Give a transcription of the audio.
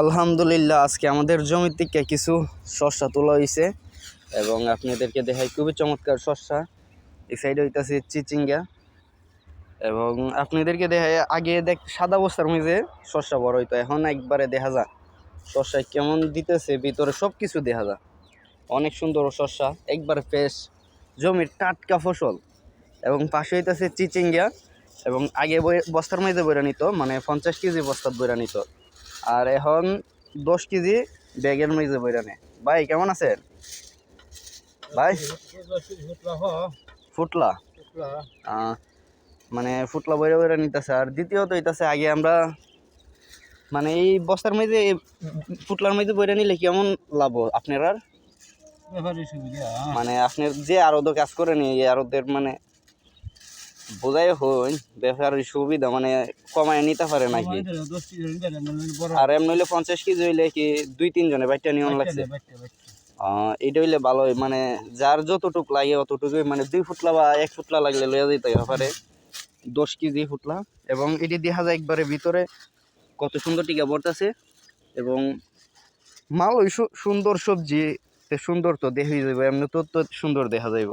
আলহামদুলিল্লাহ, আজকে আমাদের জমি থেকে কিছু শস্য তোলা হয়েছে এবং আপনাদেরকে দেখাই খুবই চমৎকার শস্য। এই সাইডে হইতাছে চিচিঙ্গা এবং আপনাদেরকে দেখাই আগে সাদা বস্তার মধ্যে শস্য বড় হইতো, এখন একবারে দেখা যায় শস্য কেমন দিতেছে, ভিতরে সব কিছু দেখা যায়। অনেক সুন্দর শস্য, একবার ফ্রেশ জমির টাটকা ফসল। এবং পাশে হইতাছে চিচিঙ্গা এবং আগে বস্তার মধ্যে বইরা নিত, মানে 50 কেজি বস্তার বইরা নিত, আর এখন 10 কেজি ব্যাগের মধ্যে বইরা নেয়। ভাই কেমন আছেন ভাই? ফুটলা মানে ফুটলা বইরা বইরা নিতেছে। আর দ্বিতীয়ত হইতাছে আগে আমরা মানে এই বস্তার মধ্যে ফুটলার মধ্যে বইরা নিলে কেমন লাভ আপনার? মানে আপনার যে আরো কাজ করেন এই আরোদের মানে বোঝাই হই ব্যাপারের সুবিধা, মানে কমায় নিতে পারে নাকি। আর এমন হইলে 50 কেজি হইলে কি 2-3 জনে বাইটা নিয়ন লাগছে। এটা হইলে ভালো, মানে যার যতটুক লাগে অতটুকুই, মানে 2 ফুটলা বা 1 ফুটলা লাগলে লইয়া যেতে পারে 10 কেজি ফুটলা। এবং এটি দেখা যায় একবারে ভিতরে কত সুন্দর টিকা পড়তেছে এবং মাল ওই সুন্দর সবজি সুন্দর তো দেখেই যাবে, এমনি তো সুন্দর দেখা যাইব।